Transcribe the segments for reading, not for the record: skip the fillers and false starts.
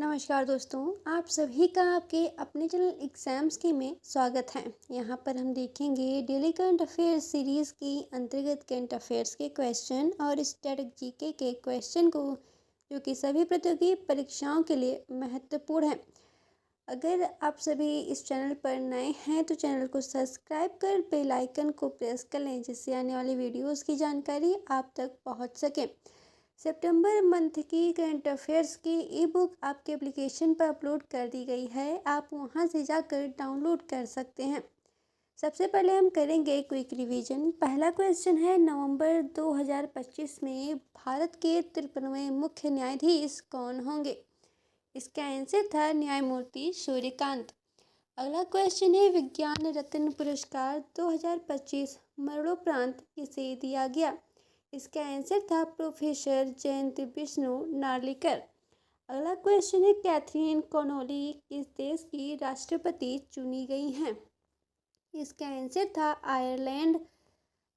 नमस्कार दोस्तों, आप सभी का आपके अपने चैनल एग्जाम्स के में स्वागत है। यहाँ पर हम देखेंगे डेली करंट अफेयर्स सीरीज़ की अंतर्गत करंट अफेयर्स के क्वेश्चन और स्टैटिक जीके के क्वेश्चन को, जो कि सभी प्रतियोगी परीक्षाओं के लिए महत्वपूर्ण है। अगर आप सभी इस चैनल पर नए हैं तो चैनल को सब्सक्राइब कर बेल आइकन को प्रेस कर लें, जिससे आने वाली वीडियोस की जानकारी आप तक पहुँच सके। सितंबर मंथ की करंट अफेयर्स की ई बुक आपके एप्लीकेशन पर अपलोड कर दी गई है। आप वहां से जाकर डाउनलोड कर सकते हैं। सबसे पहले हम करेंगे क्विक रिवीजन। पहला क्वेश्चन है, नवंबर 2025 में भारत के 53वें मुख्य न्यायाधीश कौन होंगे? इसका आंसर था न्यायमूर्ति सूर्यकांत। अगला क्वेश्चन है, विज्ञान रत्न पुरस्कार 2025 मरणोपरांत किसे दिया गया? इसका आंसर था प्रोफेसर जयंत विष्णु नार्लिकर। अगला क्वेश्चन है, कैथरीन कॉनोली किस देश की राष्ट्रपति चुनी गई हैं? इसका आंसर था आयरलैंड।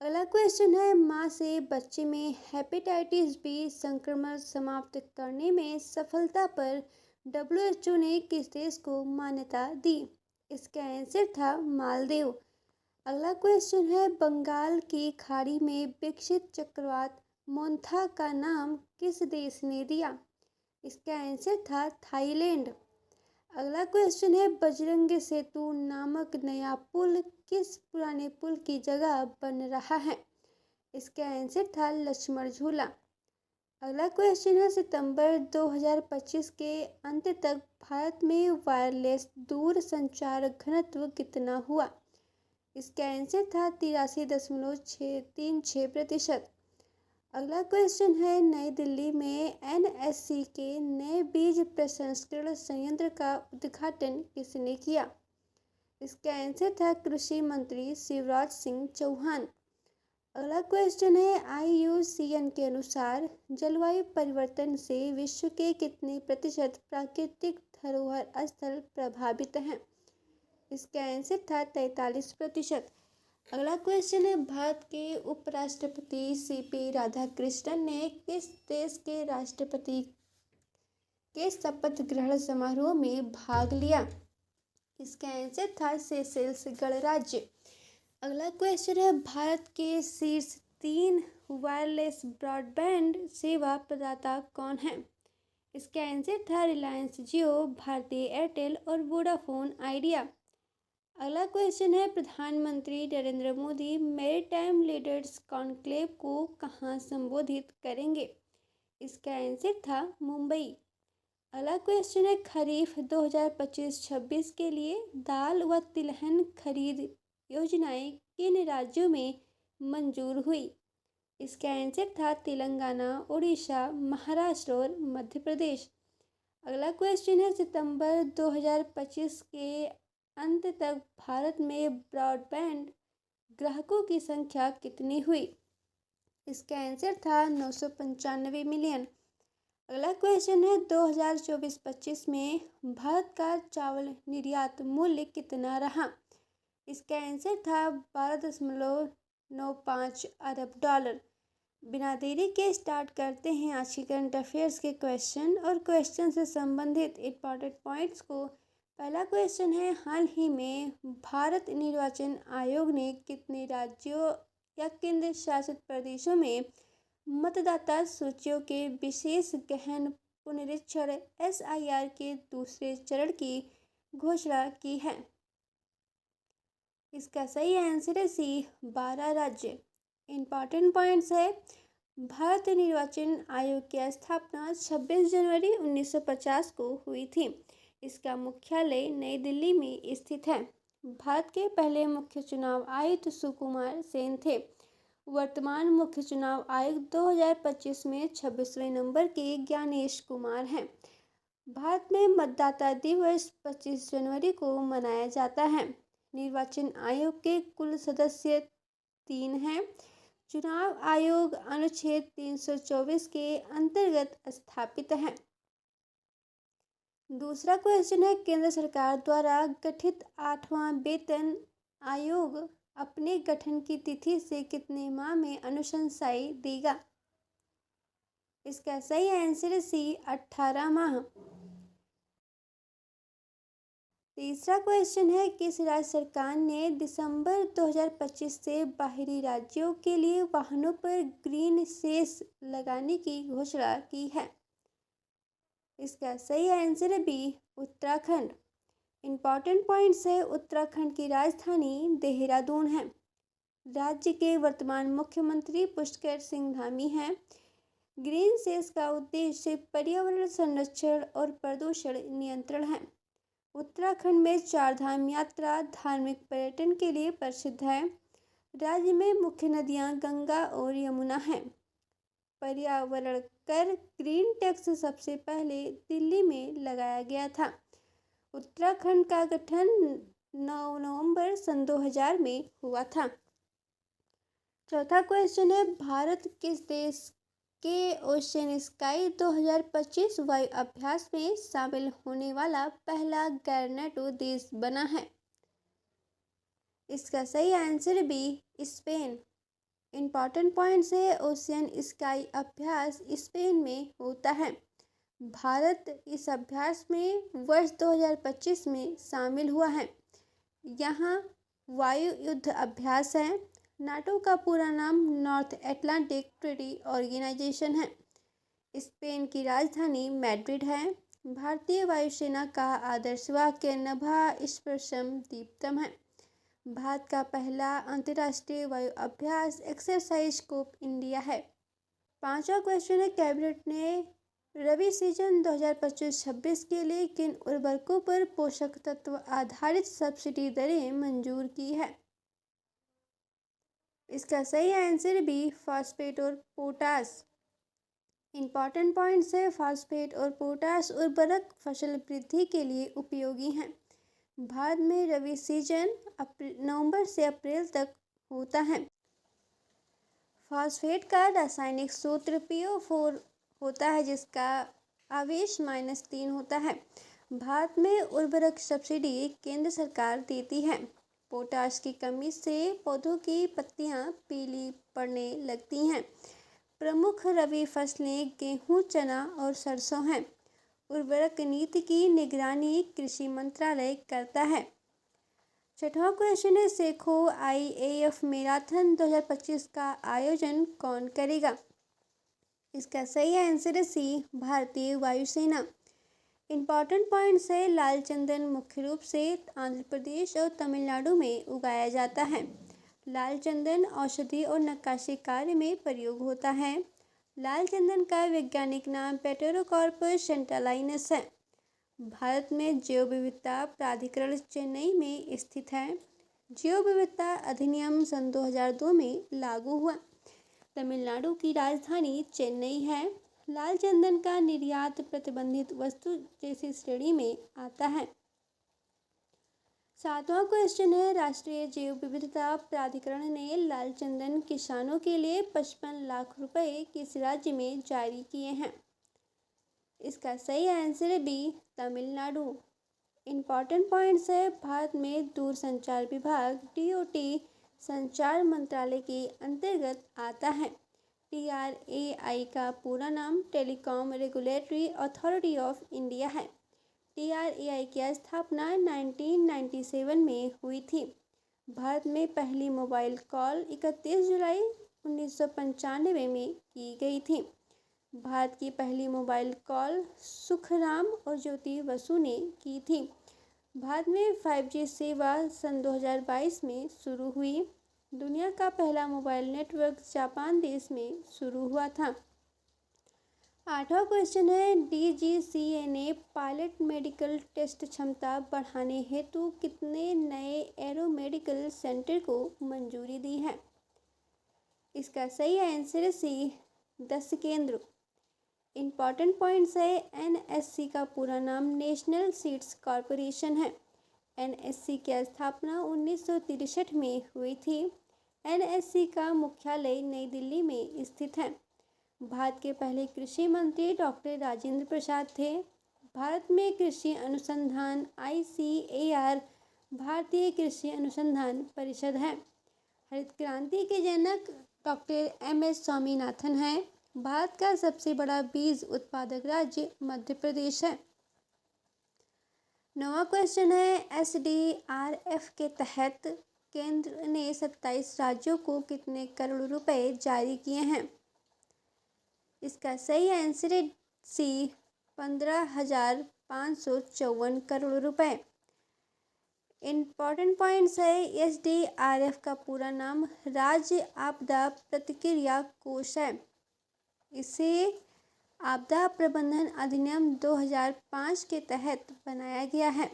अगला क्वेश्चन है, मां से बच्चे में हेपेटाइटिस बी संक्रमण समाप्त करने में सफलता पर WHO ने किस देश को मान्यता दी? इसका आंसर था मालदीव। अगला क्वेश्चन है, बंगाल की खाड़ी में विकसित चक्रवात मोन्था का नाम किस देश ने दिया? इसका आंसर था थाईलैंड। अगला क्वेश्चन है, बजरंग सेतु नामक नया पुल किस पुराने पुल की जगह बन रहा है? इसका आंसर था लक्ष्मण झूला। अगला क्वेश्चन है, सितंबर 2025 के अंत तक भारत में वायरलेस दूर संचार घनत्व कितना हुआ? इसका आंसर था 83.636%। अगला क्वेश्चन है, नई दिल्ली में NSC के नए बीज प्रसंस्करण संयंत्र का उद्घाटन किसने किया? इसका आंसर था कृषि मंत्री शिवराज सिंह चौहान। अगला क्वेश्चन है, IUCN के अनुसार जलवायु परिवर्तन से विश्व के कितने प्रतिशत प्राकृतिक धरोहर स्थल प्रभावित हैं? इसका आंसर था 43%। अगला क्वेश्चन है, भारत के उपराष्ट्रपति CP राधाकृष्णन ने किस देश के राष्ट्रपति के शपथ ग्रहण समारोह में भाग लिया? इसका आंसर था सेशेल्स गणराज्य। अगला क्वेश्चन है, भारत के शीर्ष 3 वायरलेस ब्रॉडबैंड सेवा प्रदाता कौन है? इसका आंसर था रिलायंस जियो, भारती एयरटेल और वोडाफोन आइडिया। अगला क्वेश्चन है, प्रधानमंत्री Narendra Modi maritime leaders conclave को कहाँ संबोधित करेंगे? इसका आंसर था मुंबई। अगला क्वेश्चन है, खरीफ 2025-26 के लिए दाल व तिलहन खरीद योजनाएं किन राज्यों में मंजूर हुई? इसका आंसर था तेलंगाना, उड़ीसा, महाराष्ट्र और मध्य प्रदेश। अगला क्वेश्चन है, सितंबर 2025 के अंत तक भारत में ब्रॉडबैंड ग्राहकों की संख्या कितनी हुई? इसका आंसर था 995 मिलियन। अगला क्वेश्चन है, 2024-25 में भारत का चावल निर्यात मूल्य कितना रहा? इसका आंसर था 12.95 अरब डॉलर। बिना देरी के स्टार्ट करते हैं आज की करंट अफेयर्स के क्वेश्चन और क्वेश्चन से संबंधित इंपॉर्टेंट पॉइंट्स को। पहला क्वेश्चन है, हाल ही में भारत निर्वाचन आयोग ने कितने राज्यों या केंद्र शासित प्रदेशों में मतदाता सूचियों के विशेष गहन पुनरीक्षण SIR के दूसरे चरण की घोषणा की है? इसका सही आंसर है सी, 12 राज्य। इंपॉर्टेंट पॉइंट्स है, भारत निर्वाचन आयोग की स्थापना 26 जनवरी 1950 को हुई थी। इसका मुख्यालय नई दिल्ली में स्थित है। भारत के पहले मुख्य चुनाव आयुक्त सुकुमार सेन थे। वर्तमान मुख्य चुनाव आयुक्त 2025 में 26वें नंबर के ज्ञानेश कुमार हैं। भारत में मतदाता दिवस 25 जनवरी को मनाया जाता है। निर्वाचन आयोग के कुल सदस्य 3 हैं। चुनाव आयोग अनुच्छेद 324 के अंतर्गत स्थापित है। दूसरा क्वेश्चन है, केंद्र सरकार द्वारा गठित 8वां वेतन आयोग अपने गठन की तिथि से कितने माह में अनुशंसाई देगा? इसका सही आंसर है सी, 18 माह। तीसरा क्वेश्चन है, किस राज्य सरकार ने दिसंबर 2025 से बाहरी राज्यों के लिए वाहनों पर ग्रीन सेस लगाने की घोषणा की है? इसका सही आंसर है बी, उत्तराखंड। इंपॉर्टेंट पॉइंट्स है, उत्तराखंड की राजधानी देहरादून है। राज्य के वर्तमान मुख्यमंत्री पुष्कर सिंह धामी हैं। ग्रीन सेस का उद्देश्य पर्यावरण संरक्षण और प्रदूषण नियंत्रण है। उत्तराखंड में चारधाम यात्रा धार्मिक पर्यटन के लिए प्रसिद्ध है। राज्य में मुख्य नदियां गंगा और यमुना हैं। पर्यावरण कर ग्रीन टैक्स सबसे पहले दिल्ली में लगाया गया था। उत्तराखंड का गठन 9 नवंबर सन 2000 में हुआ था। चौथा क्वेश्चन है, भारत किस देश के ओशन स्काई 2025 वायु अभ्यास में शामिल होने वाला पहला गैर नेटो देश बना है? इसका सही answer B, Spain. Important points है, ओशियन स्काई अभ्यास स्पेन में होता है। भारत इस अभ्यास में वर्ष 2025 में शामिल हुआ है। यहाँ वायु युद्ध अभ्यास है। नाटो का पूरा नाम नॉर्थ एटलांटिक ट्रीटी ऑर्गेनाइजेशन है। स्पेन की राजधानी मैड्रिड है। भारतीय वायुसेना का आदर्श वाक्य नभः स्पृशं दीप्तम् है। भारत का पहला अंतर्राष्ट्रीय वायु अभ्यास एक्सरसाइज स्कोप इंडिया है। पांचवा क्वेश्चन है, कैबिनेट ने रबी सीजन 2025-26 के लिए किन उर्वरकों पर पोषक तत्व आधारित सब्सिडी दरें मंजूर की है? इसका सही आंसर बी, फास्फेट और पोटास। इंपॉर्टेंट पॉइंट्स है, फास्फेट और पोटास उर्वरक फसल वृद्धि के लिए उपयोगी हैं। भारत में रबी सीजन नवंबर से अप्रैल तक होता है। फास्फेट का रासायनिक सूत्र PO4 होता है, जिसका आवेश -3 होता है। भारत में उर्वरक सब्सिडी केंद्र सरकार देती है। पोटाश की कमी से पौधों की पत्तियां पीली पड़ने लगती हैं। प्रमुख रबी फसलें गेहूं, चना और सरसों हैं। उर्वरक नीति की निगरानी कृषि मंत्रालय करता है। छठवां क्वेश्चन है, सेखो IAF मैराथन 2025 का आयोजन कौन करेगा? इसका सही आंसर है सी, भारतीय वायुसेना। इंपॉर्टेंट पॉइंट्स है, लाल चंदन मुख्य रूप से आंध्र प्रदेश और तमिलनाडु में उगाया जाता है। लाल चंदन औषधि और नक्काशी कार्य में प्रयोग होता है। लाल चंदन का वैज्ञानिक नाम पेटेरोकार्पस सेंटालाइनस है। भारत में जैव विविधता प्राधिकरण चेन्नई में स्थित है। जैव विविधता अधिनियम सन 2002 में लागू हुआ। तमिलनाडु की राजधानी चेन्नई है। लाल चंदन का निर्यात प्रतिबंधित वस्तु जैसी श्रेणी में आता है। सातवां क्वेश्चन है, राष्ट्रीय जैव विविधता प्राधिकरण ने लाल चंदन किसानों के लिए 55 लाख रुपए किस राज्य में जारी किए हैं? इसका सही आंसर है बी, तमिलनाडु। इंपॉर्टेंट पॉइंट्स है, भारत में दूरसंचार विभाग DOT संचार मंत्रालय के अंतर्गत आता है। TRAI का पूरा नाम telecom regulatory authority of India है। TRAI की स्थापना 1997 में हुई थी। भारत में पहली मोबाइल कॉल 31 जुलाई 1995 में की गई थी। भारत की पहली मोबाइल कॉल सुखराम और ज्योति बसु ने की थी। भारत में 5G सेवा सन 2022 में शुरू हुई। दुनिया का पहला मोबाइल नेटवर्क जापान देश में शुरू हुआ था। आठवां क्वेश्चन है, DGCA ने पायलट मेडिकल टेस्ट क्षमता बढ़ाने हेतु कितने नए एरो मेडिकल सेंटर को मंजूरी दी है? इसका सही आंसर है सी, 10 केंद्र। इंपॉर्टेंट पॉइंट्स है, NSC का पूरा नाम नेशनल सीड्स कॉरपोरेशन है। NSC की स्थापना 1963 में हुई थी। NSC का मुख्यालय नई दिल्ली में स्थित है। भारत के पहले कृषि मंत्री डॉक्टर राजेंद्र प्रसाद थे। भारत में कृषि अनुसंधान ICAR भारतीय कृषि अनुसंधान परिषद है। हरित क्रांति के जनक डॉक्टर MS स्वामीनाथन हैं। भारत का सबसे बड़ा बीज उत्पादक राज्य मध्य प्रदेश है। नौवां क्वेश्चन है SDRF के तहत केंद्र ने 27 राज्यों को कितने करोड़ रुपए जारी किए हैं। इसका सही आंसर है सी 15,554 करोड़ रुपए। इम्पॉर्टेंट पॉइंट्स है SDRF का पूरा नाम राज्य आपदा प्रतिक्रिया कोष है। इसे आपदा प्रबंधन अधिनियम 2005 के तहत बनाया गया है।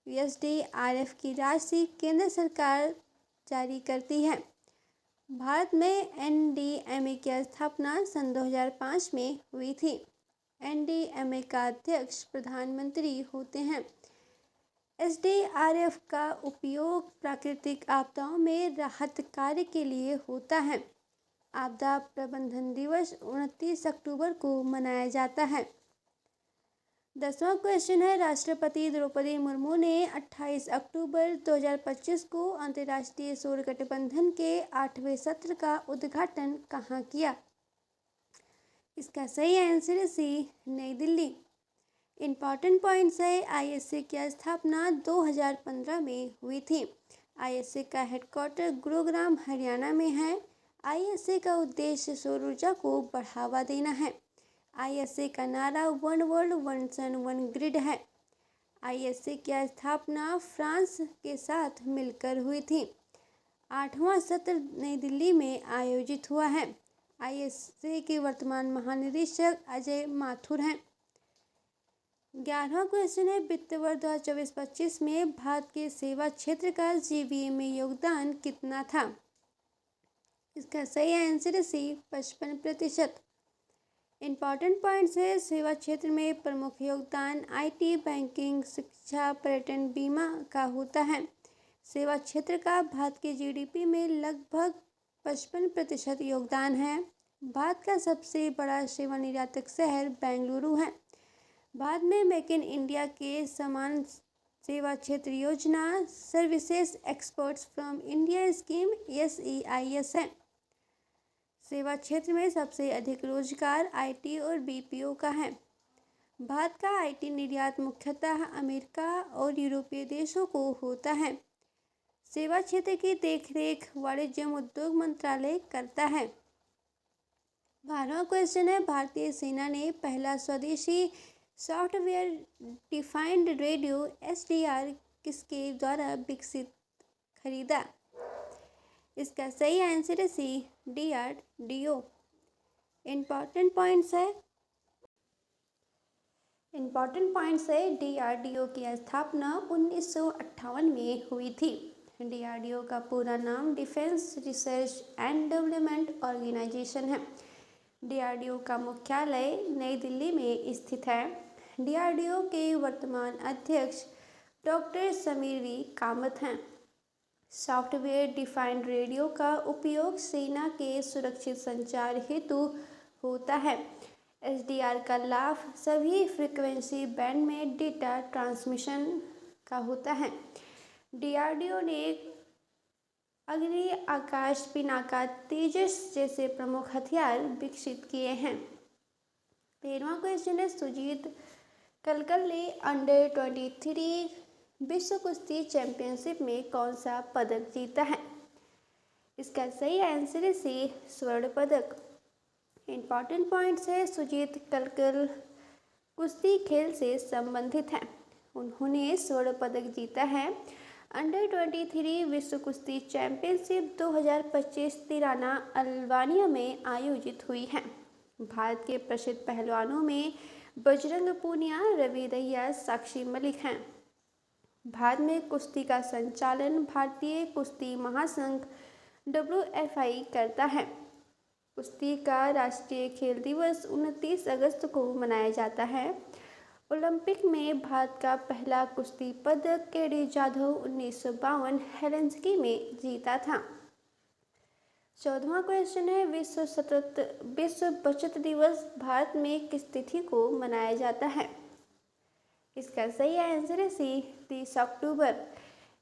SDRF की राशि केंद्र सरकार जारी करती है। भारत में NDMA की स्थापना सन 2005 में हुई थी। NDMA का अध्यक्ष प्रधानमंत्री होते हैं। SDRF का उपयोग प्राकृतिक आपदाओं में राहत कार्य के लिए होता है। आपदा प्रबंधन दिवस 29 अक्टूबर को मनाया जाता है। 10वां क्वेश्चन है राष्ट्रपति द्रौपदी मुर्मू ने 28 अक्टूबर 2025 को अंतर्राष्ट्रीय सौर गठबंधन के 8वें सत्र का उद्घाटन कहाँ किया। इसका सही आंसर है सी नई दिल्ली। इम्पॉर्टेंट पॉइंट्स है ISA की स्थापना 2015 में हुई थी। ISA का हेडक्वार्टर गुरुग्राम हरियाणा में है। ISA का उद्देश्य सौर ऊर्जा को बढ़ावा देना है। ISA का नारा one world one sun one grid है। ISA की स्थापना फ्रांस के साथ मिलकर हुई थी। 8वां सत्र नई दिल्ली में आयोजित हुआ है। ISA के वर्तमान महानिदेशक अजय माथुर हैं। 11वां क्वेश्चन है वित्त वर्ष 2024-25 में भारत के सेवा क्षेत्र का GVA में योगदान कितना था। इसका सही आंसर है सी 55%। इम्पॉर्टेंट पॉइंट्स है सेवा क्षेत्र में प्रमुख योगदान IT, बैंकिंग, शिक्षा, पर्यटन, बीमा का होता है। सेवा क्षेत्र का भारत के GDP में लगभग 55% योगदान है। भारत का सबसे बड़ा सेवा निर्यातक शहर बेंगलुरु है। भारत में मेक इन इंडिया के समान सेवा क्षेत्र योजना services exports from India scheme SEIS है। सेवा क्षेत्र में सबसे अधिक रोजगार IT और BPO का है। भारत का IT निर्यात मुख्यतः अमेरिका और यूरोपीय देशों को होता है। सेवा क्षेत्र की देखरेख वाणिज्य उद्योग मंत्रालय करता है। 12वां क्वेश्चन है भारतीय सेना ने पहला स्वदेशी सॉफ्टवेयर डिफाइंड रेडियो SDR किसके द्वारा विकसित खरीदा। इसका सही आंसर है सी DRDO। इम्पॉर्टेंट पॉइंट्स है DRDO की स्थापना 1958 में हुई थी। DRDO का पूरा नाम defence research and development organisation है। DRDO का मुख्यालय नई दिल्ली में स्थित है। DRDO के वर्तमान अध्यक्ष डॉक्टर समीर V कामत हैं। सॉफ्टवेयर डिफाइंड रेडियो का उपयोग सेना के सुरक्षित संचार हेतु होता है। SDR का लाभ सभी फ्रीक्वेंसी बैंड में डेटा ट्रांसमिशन का होता है। DRDO ने अग्नि, आकाश, पिनाका, तेजस जैसे प्रमुख हथियार विकसित किए हैं। 13वां क्वेश्चन है सुजीत कलकल ने अंडर-23 विश्व कुश्ती चैंपियनशिप में कौन सा पदक जीता है। इसका सही आंसर है सी स्वर्ण पदक। इम्पॉर्टेंट पॉइंट्स है सुजीत कलकल कुश्ती खेल से संबंधित हैं। उन्होंने स्वर्ण पदक जीता है। अंडर-23 विश्व कुश्ती चैंपियनशिप 2025 तिराना अल्बानिया में आयोजित हुई है। भारत के प्रसिद्ध पहलवानों में बजरंग पूनिया, रवि दहिया, साक्षी मलिक हैं। भारत में कुश्ती का संचालन भारतीय कुश्ती महासंघ WFI करता है। कुश्ती का राष्ट्रीय खेल दिवस 29 अगस्त को मनाया जाता है। ओलंपिक में भारत का पहला कुश्ती पदक केडी जाधव 1952 हेलसिंकी में जीता था। 14वां क्वेश्चन है विश्व बचत दिवस भारत में किस तिथि को मनाया जाता है। इसका सही आंसर है सी 30 अक्टूबर।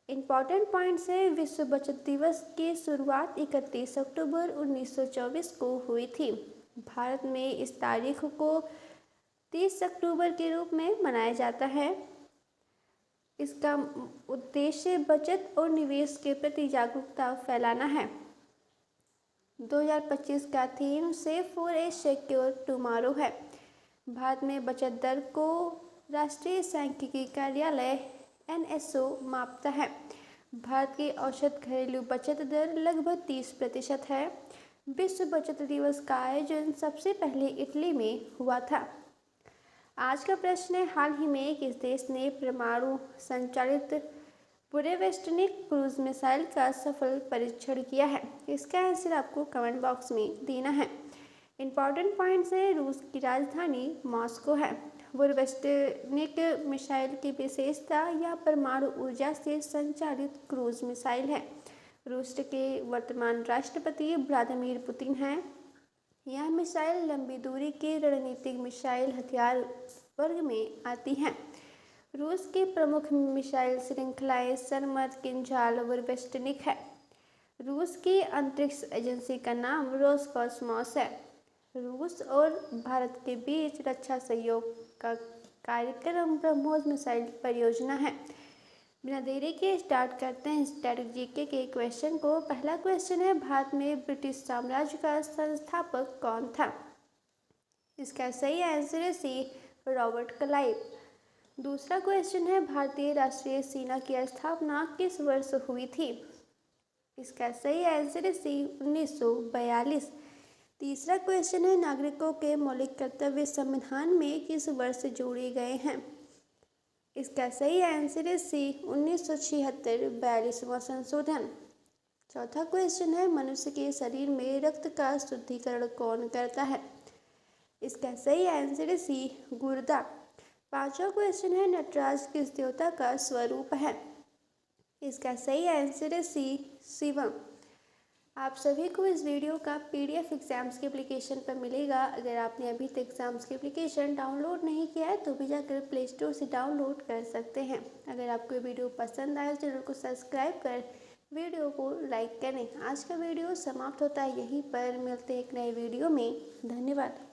इम्पॉर्टेंट पॉइंट्स है विश्व बचत दिवस की शुरुआत 31 अक्टूबर 1924 को हुई थी। भारत में इस तारीख को 30 अक्टूबर के रूप में मनाया जाता है। इसका उद्देश्य बचत और निवेश के प्रति जागरूकता फैलाना है। 2025 का theme save for a secure tomorrow है। भारत में बचत दर को राष्ट्रीय सांख्यिकी कार्यालय NSO मापता है। भारत की औसत घरेलू बचत दर लगभग 30% है। विश्व बचत दिवस का आयोजन सबसे पहले इटली में हुआ था। आज का प्रश्न है, हाल ही में किस देश ने परमाणु संचालित बुरेवेस्टनिक क्रूज मिसाइल का सफल परीक्षण किया है? इसका आंसर आपको कमेंट बॉक्स में देना है। इंपॉर्टेंट पॉइंट्स है, रूस की राजधानी मॉस्को है। बुरेवेस्टनिक मिसाइल की विशेषता यह परमाणु ऊर्जा से संचालित क्रूज मिसाइल है। रूस के वर्तमान राष्ट्रपति व्लादिमीर पुतिन हैं। यह मिसाइल लंबी दूरी की रणनीतिक मिसाइल हथियार वर्ग में आती हैं। रूस की प्रमुख मिसाइल श्रृंखलाएं सरमद, किंझाल, बुरेवेस्टनिक है। रूस की अंतरिक्ष एजेंसी का नाम रोसकॉसमॉस है। रूस और भारत के बीच रक्षा सहयोग का कार्यक्रम ब्रह्मोस मिसाइल परियोजना है। बिना देरी के स्टार्ट करते हैं स्टैटिक जीके के क्वेश्चन को। पहला क्वेश्चन है, भारत में ब्रिटिश साम्राज्य का संस्थापक कौन था? इसका सही आंसर है सी, रॉबर्ट क्लाइव। दूसरा क्वेश्चन है, भारतीय राष्ट्रीय सेना की स्थापना किस वर्ष हुई थी? इसका सही आंसर है सी, 1942। तीसरा क्वेश्चन है, नागरिकों के मौलिक कर्तव्य संविधान में किस वर्ष जोड़े गए हैं? इसका सही आंसर है सी, 1976, 42वां संशोधन। चौथा क्वेश्चन है, मनुष्य के शरीर में रक्त का शुद्धिकरण कौन करता है? इसका सही आंसर है सी, गुर्दा। पांचवा क्वेश्चन है, नटराज किस देवता का स्वरूप है? इसका सही आंसर है सी, शिवम। आप सभी को इस वीडियो का PDF एग्जाम्स के एप्लीकेशन पर मिलेगा। अगर आपने अभी तक एग्जाम्स के एप्लीकेशन डाउनलोड नहीं किया है तो भी जाकर प्ले स्टोर से डाउनलोड कर सकते हैं। अगर आपको ये वीडियो पसंद आए तो चैनल को सब्सक्राइब कर वीडियो को लाइक करें। आज का वीडियो समाप्त होता है यहीं पर। मिलते हैं एक नए वीडियो में। धन्यवाद।